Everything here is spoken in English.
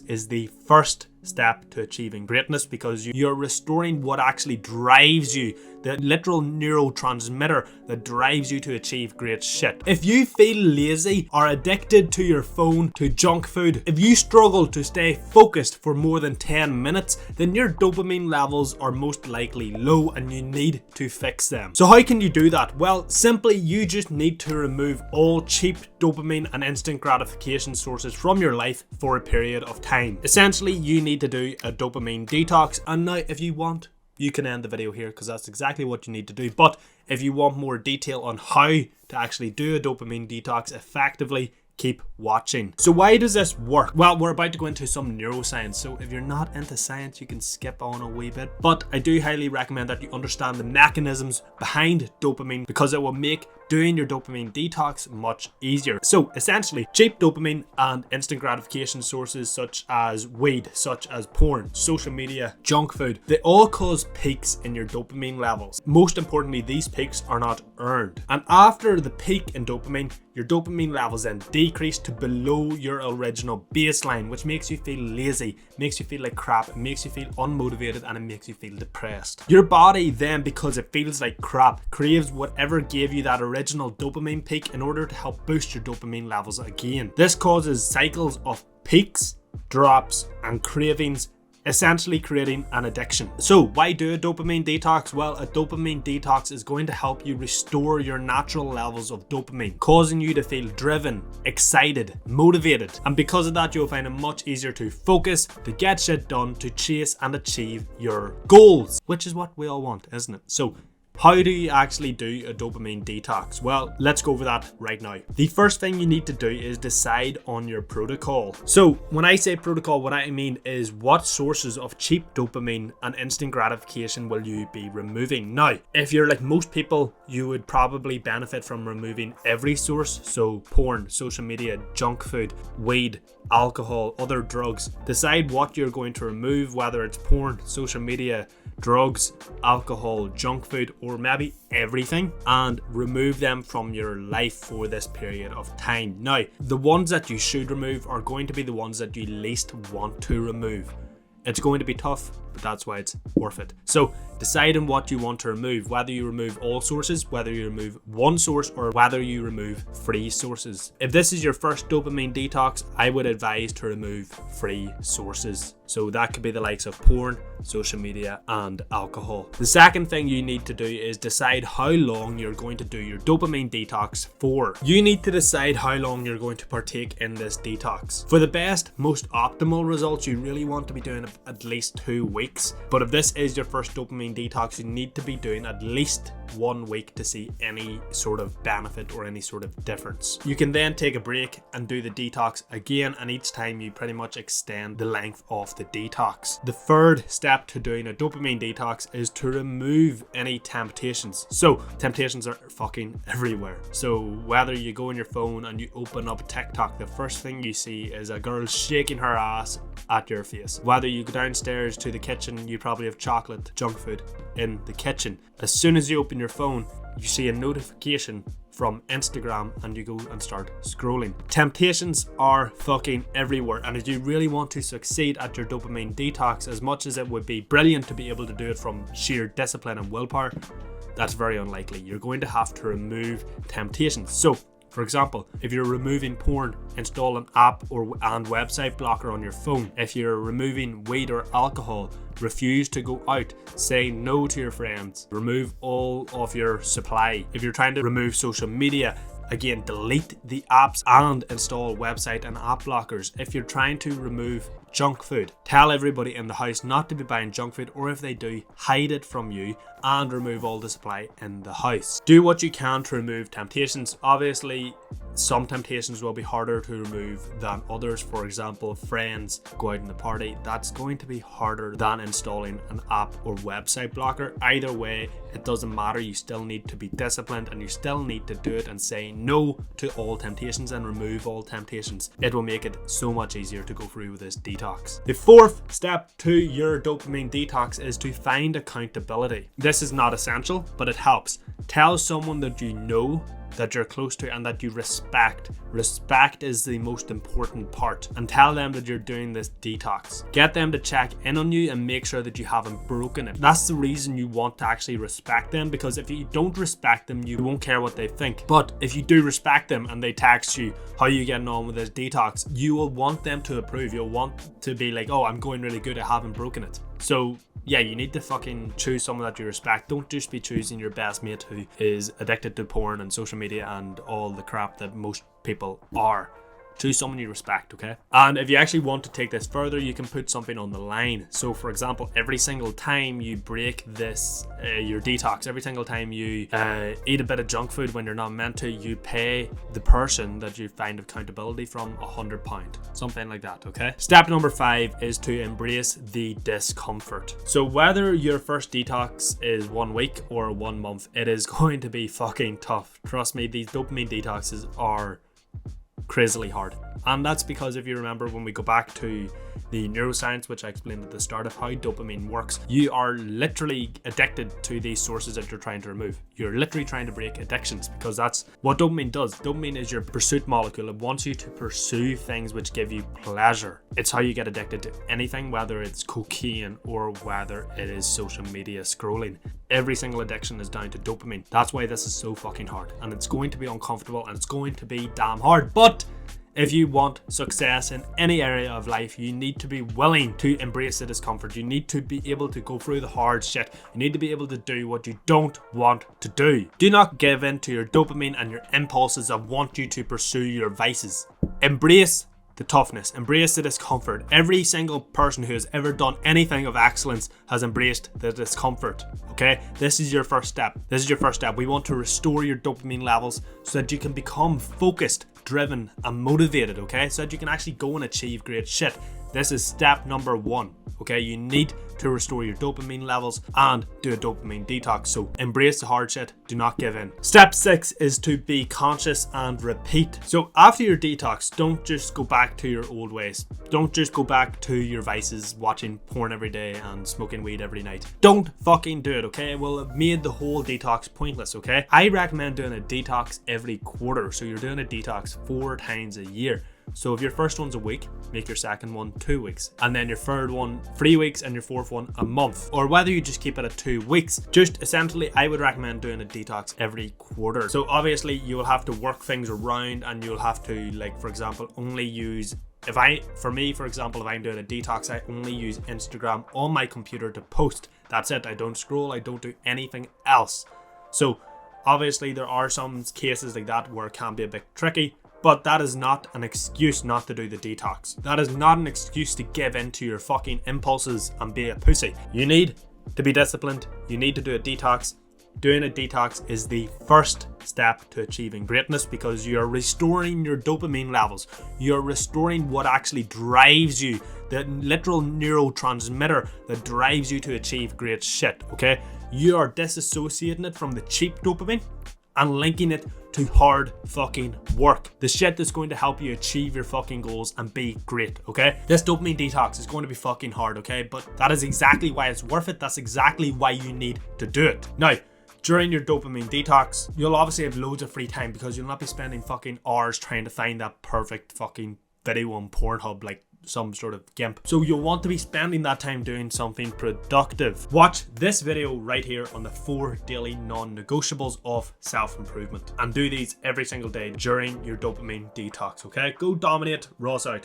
is the first step to achieving greatness, because you're restoring what actually drives you, the literal neurotransmitter that drives you to achieve great shit. If you feel lazy or addicted to your phone, to junk food, if you struggle to stay focused for more than 10 minutes, then your dopamine levels are most likely low and you need to fix them. So how can you do that? Well, simply you just need to remove all cheap dopamine and instant gratification sources from your life for a period of time. Essentially, you need to do a dopamine detox, and now if you want, you can end the video here because that's exactly what you need to do. But if you want more detail on how to actually do a dopamine detox effectively, keep watching. So why does this work? Well, we're about to go into some neuroscience, so if you're not into science, you can skip on a wee bit. But I do highly recommend that you understand the mechanisms behind dopamine, because it will make doing your dopamine detox much easier. So essentially, cheap dopamine and instant gratification sources such as weed, such as porn, social media, junk food, they all cause peaks in your dopamine levels. Most importantly, these peaks are not earned. And after the peak in dopamine, your dopamine levels then decrease to below your original baseline, which makes you feel lazy, makes you feel like crap, it makes you feel unmotivated, and it makes you feel depressed. Your body then, because it feels like crap, craves whatever gave you that original dopamine peak in order to help boost your dopamine levels again. This causes cycles of peaks, drops, and cravings, essentially creating an addiction. So why do a dopamine detox? Well, a dopamine detox is going to help you restore your natural levels of dopamine, causing you to feel driven, excited, motivated. And because of that, you'll find it much easier to focus, to get shit done, to chase and achieve your goals, which is what we all want, isn't it? So how do you actually do a dopamine detox? Well, let's go over that right now. The first thing you need to do is decide on your protocol. So when I say protocol, what I mean is what sources of cheap dopamine and instant gratification will you be removing? Now, if you're like most people, you would probably benefit from removing every source. So porn, social media, junk food, weed, alcohol, other drugs. Decide what you're going to remove, whether it's porn, social media, drugs, alcohol, junk food, or maybe everything, and remove them from your life for this period of time. Now, the ones that you should remove are going to be the ones that you least want to remove. It's going to be tough, but that's why it's worth it. So decide on what you want to remove, whether you remove all sources, whether you remove one source, or whether you remove free sources. If this is your first dopamine detox, I would advise to remove free sources. So that could be the likes of porn, social media, and alcohol. The second thing you need to do is decide how long you're going to do your dopamine detox for. You need to decide how long you're going to partake in this detox. For the best, most optimal results, you really want to be doing at least 2 weeks. But if this is your first dopamine detox, you need to be doing at least 1 week to see any sort of benefit or any sort of difference. You can then take a break and do the detox again, and each time you pretty much extend the length of the detox. The third step to doing a dopamine detox is to remove any temptations. So temptations are fucking everywhere. So whether you go on your phone and you open up TikTok, the first thing you see is a girl shaking her ass at your face. Whether you go downstairs to the kitchen, you probably have chocolate, junk food in the kitchen. As soon as you open your phone, you see a notification from Instagram and you go and start scrolling. Temptations are fucking everywhere, and if you really want to succeed at your dopamine detox, as much as it would be brilliant to be able to do it from sheer discipline and willpower, that's very unlikely. You're going to have to remove temptations. So for example, if you're removing porn, install an app and website blocker on your phone. If you're removing weed or alcohol, refuse to go out. Say no to your friends. Remove all of your supply. If you're trying to remove social media, again, delete the apps and install website and app blockers. If you're trying to remove junk food, tell everybody in the house not to be buying junk food, or if they do, hide it from you and remove all the supply in the house. Do what you can to remove temptations. Obviously, some temptations will be harder to remove than others. For example, friends go out in the party. That's going to be harder than installing an app or website blocker. Either way, it doesn't matter. You still need to be disciplined and you still need to do it and say no to all temptations and remove all temptations. It will make it so much easier to go through with this detox. The fourth step to your dopamine detox is to find accountability. This is not essential, but it helps. Tell someone that you know that you're close to and that you respect. Respect is the most important part, and tell them that you're doing this detox. Get them to check in on you and make sure that you haven't broken it. That's the reason you want to actually respect them, because if you don't respect them, you won't care what they think. But if you do respect them and they text you, how are you getting on with this detox, you will want them to approve. You'll want to be like, oh, I'm going really good, I haven't broken it. So yeah, you need to fucking choose someone that you respect. Don't just be choosing your best mate who is addicted to porn and social media and all the crap that most people are. Choose someone you respect, okay? And if you actually want to take this further, you can put something on the line. So for example, every single time you break this, your detox, every single time you eat a bit of junk food when you're not meant to, you pay the person that you find accountability from £100, something like that, okay? Step number 5 is to embrace the discomfort. So whether your first detox is 1 week or 1 month, it is going to be fucking tough. Trust me, these dopamine detoxes are crazily hard. And that's because if you remember, when we go back to the neuroscience, which I explained at the start of how dopamine works, you are literally addicted to these sources that you're trying to remove. You're literally trying to break addictions, because that's what dopamine does. Dopamine is your pursuit molecule. It wants you to pursue things which give you pleasure. It's how you get addicted to anything, whether it's cocaine or whether it is social media scrolling. Every single addiction is down to dopamine. That's why this is so fucking hard, and it's going to be uncomfortable and it's going to be damn hard. But if you want success in any area of life, you need to be willing to embrace the discomfort. You need to be able to go through the hard shit. You need to be able to do what you don't want to do. Do not give in to your dopamine and your impulses that want you to pursue your vices. Embrace the toughness, embrace the discomfort. Every single person who has ever done anything of excellence has embraced the discomfort, okay? This is your first step. This is your first step. We want to restore your dopamine levels so that you can become focused, driven, and motivated, okay? So that you can actually go and achieve great shit. This is step number 1, okay? You need to restore your dopamine levels and do a dopamine detox. So embrace the hard shit, do not give in. Step 6 is to be conscious and repeat. So after your detox, don't just go back to your old ways. Don't just go back to your vices, watching porn every day and smoking weed every night. Don't fucking do it, okay? It will have made the whole detox pointless, okay? I recommend doing a detox every quarter. So you're doing a detox 4 times a year. So if your first one's a week, make your second one 2 weeks, and then your third one 3 weeks, and your fourth one a month. Or whether you just keep it at 2 weeks, just essentially I would recommend doing a detox every quarter. So obviously you will have to work things around, and you'll have to, like, for example, only use, for me, for example, if I'm doing a detox, I only use Instagram on my computer to post. That's it. I don't scroll, I don't do anything else. So obviously there are some cases like that where it can be a bit tricky, but that is not an excuse not to do the detox. That is not an excuse to give in to your fucking impulses and be a pussy. You need to be disciplined. You need to do a detox. Doing a detox is the first step to achieving greatness, because you're restoring your dopamine levels. You're restoring what actually drives you, the literal neurotransmitter that drives you to achieve great shit, okay? You are disassociating it from the cheap dopamine and linking it to hard fucking work. The shit that's going to help you achieve your fucking goals and be great, okay? This dopamine detox is going to be fucking hard, okay? But that is exactly why it's worth it. That's exactly why you need to do it. Now, during your dopamine detox, you'll obviously have loads of free time, because you'll not be spending fucking hours trying to find that perfect fucking video on Pornhub like some sort of gimp. So you'll want to be spending that time doing something productive. Watch this video right here on the 4 daily non-negotiables of self-improvement, and do these every single day during your dopamine detox, okay? Go dominate, Ross out.